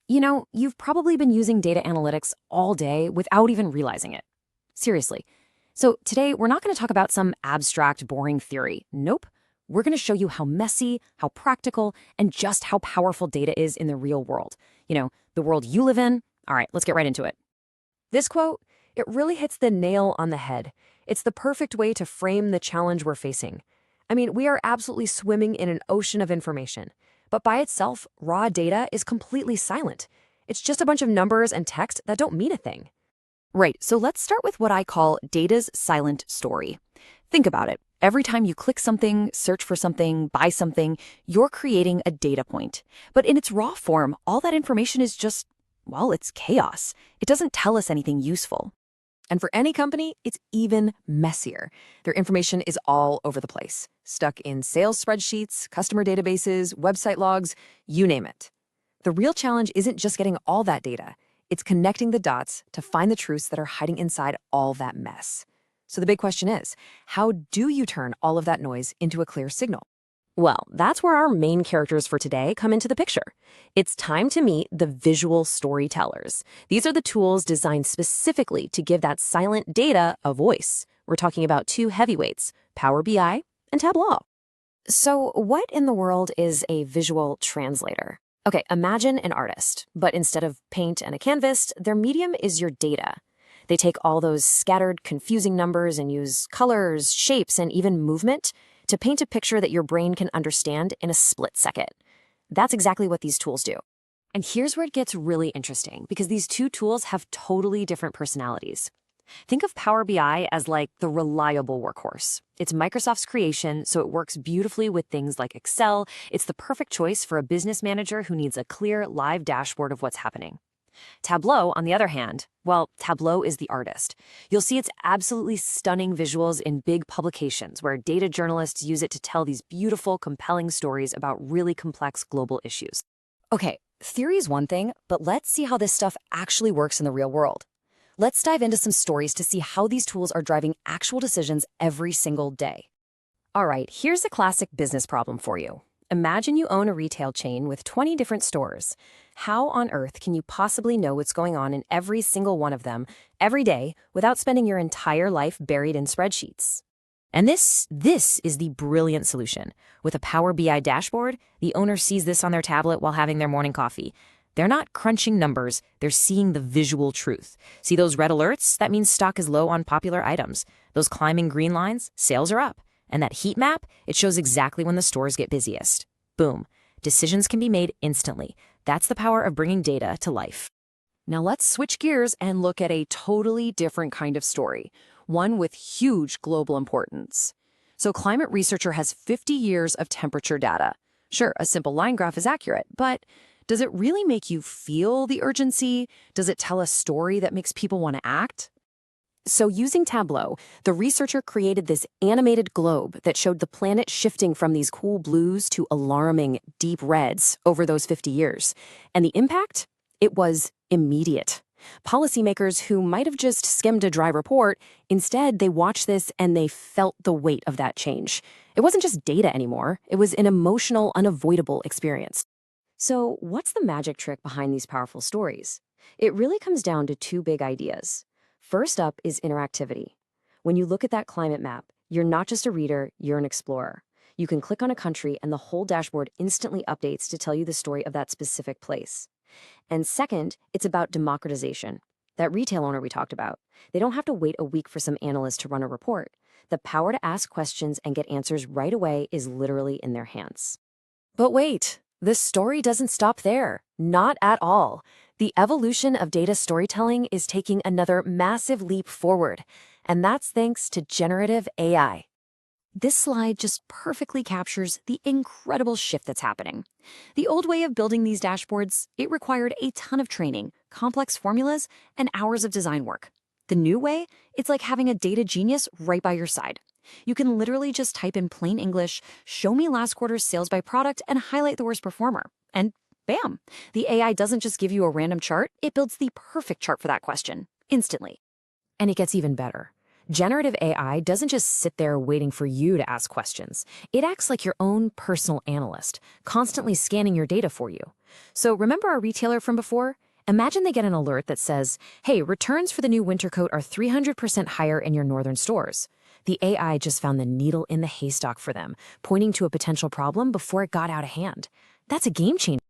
You've probably been using data analytics all day without even realizing it. Seriously. So today, we're not going to talk about some abstract, boring theory. Nope. We're going to show you how messy, how practical, and just how powerful data is in the real world. The world you live in. All right, let's get right into it. This quote, it really hits the nail on the head. It's the perfect way to frame the challenge we're facing. I mean, we are absolutely swimming in an ocean of information. But by itself, raw data is completely silent. It's just a bunch of numbers and text that don't mean a thing. Right, so let's start with what I call data's silent story. Think about it. Every time you click something, search for something, buy something, you're creating a data point. But in its raw form, all that information is just, well, it's chaos. It doesn't tell us anything useful. And for any company, it's even messier. Their information is all over the place, stuck in sales spreadsheets, customer databases, website logs, you name it. The real challenge isn't just getting all that data. It's connecting the dots to find the truths that are hiding inside all that mess. So the big question is, how do you turn all of that noise into a clear signal? Well, that's where our main characters for today come into the picture. It's time to meet the visual storytellers. These are the tools designed specifically to give that silent data a voice. We're talking about two heavyweights, Power BI and Tableau. So what in the world is a visual translator? Okay, imagine an artist, but instead of paint and a canvas, their medium is your data. They take all those scattered, confusing numbers and use colors, shapes, and even movement to paint a picture that your brain can understand in a split second. That's exactly what these tools do. And here's where it gets really interesting, because these two tools have totally different personalities. Think of Power BI as like the reliable workhorse. It's Microsoft's creation, so it works beautifully with things like Excel. It's the perfect choice for a business manager who needs a clear, live dashboard of what's happening. Tableau, on the other hand, well, Tableau is the artist. You'll see its absolutely stunning visuals in big publications where data journalists use it to tell these beautiful, compelling stories about really complex global issues. Okay, theory is one thing, but let's see how this stuff actually works in the real world. Let's dive into some stories to see how these tools are driving actual decisions every single day. All right, here's a classic business problem for you. Imagine you own a retail chain with 20 different stores. How on earth can you possibly know what's going on in every single one of them every day without spending your entire life buried in spreadsheets? And this is the brilliant solution. With a Power BI dashboard, the owner sees this on their tablet while having their morning coffee. They're not crunching numbers, they're seeing the visual truth. See those red alerts? That means stock is low on popular items. Those climbing green lines? Sales are up. And that heat map, it shows exactly when the stores get busiest. Boom. Decisions can be made instantly. That's the power of bringing data to life. Now let's switch gears and look at a totally different kind of story, one with huge global importance. So climate researcher has 50 years of temperature data. Sure, a simple line graph is accurate, but does it really make you feel the urgency? Does it tell a story that makes people want to act? So using Tableau, the researcher created this animated globe that showed the planet shifting from these cool blues to alarming deep reds over those 50 years. And the impact? It was immediate. Policymakers who might have just skimmed a dry report, instead they watched this and they felt the weight of that change. It wasn't just data anymore. It was an emotional, unavoidable experience. So what's the magic trick behind these powerful stories? It really comes down to two big ideas. First up is interactivity. When you look at that climate map, you're not just a reader, you're an explorer. You can click on a country and the whole dashboard instantly updates to tell you the story of that specific place. And second, it's about democratization. That retail owner we talked about, they don't have to wait a week for some analyst to run a report. The power to ask questions and get answers right away is literally in their hands. But wait, the story doesn't stop there. Not at all. The evolution of data storytelling is taking another massive leap forward, and that's thanks to generative AI. This slide just perfectly captures the incredible shift that's happening. The old way of building these dashboards, it required a ton of training, complex formulas, and hours of design work. The new way, it's like having a data genius right by your side. You can literally just type in plain English, show me last quarter's sales by product, and highlight the worst performer. And bam, the AI doesn't just give you a random chart, it builds the perfect chart for that question, instantly. And it gets even better. Generative AI doesn't just sit there waiting for you to ask questions. It acts like your own personal analyst, constantly scanning your data for you. So remember our retailer from before? Imagine they get an alert that says, hey, returns for the new winter coat are 300% higher in your northern stores. The AI just found the needle in the haystack for them, pointing to a potential problem before it got out of hand. That's a game changer.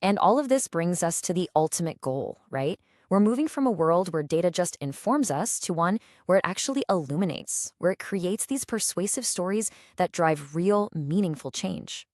And all of this brings us to the ultimate goal, right? We're moving from a world where data just informs us to one where it actually illuminates, where it creates these persuasive stories that drive real, meaningful change.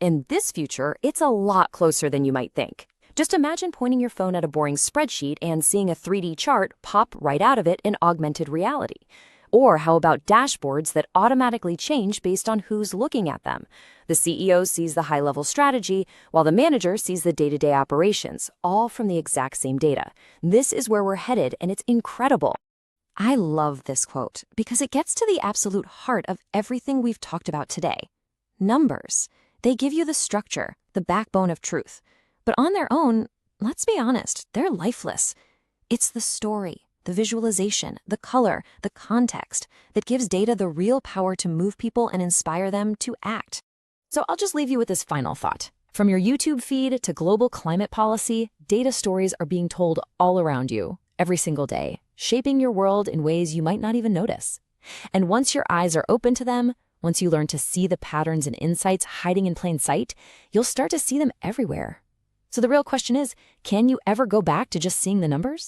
In this future, it's a lot closer than you might think. Just imagine pointing your phone at a boring spreadsheet and seeing a 3D chart pop right out of it in augmented reality. Or how about dashboards that automatically change based on who's looking at them? The CEO sees the high-level strategy, while the manager sees the day-to-day operations, all from the exact same data. This is where we're headed, and it's incredible. I love this quote because it gets to the absolute heart of everything we've talked about today. Numbers. They give you the structure, the backbone of truth. But on their own, let's be honest, they're lifeless. It's the story, the visualization, the color, the context that gives data the real power to move people and inspire them to act. So I'll just leave you with this final thought. From your YouTube feed to global climate policy, data stories are being told all around you, every single day, shaping your world in ways you might not even notice. And once your eyes are open to them, once you learn to see the patterns and insights hiding in plain sight, you'll start to see them everywhere. So the real question is, can you ever go back to just seeing the numbers?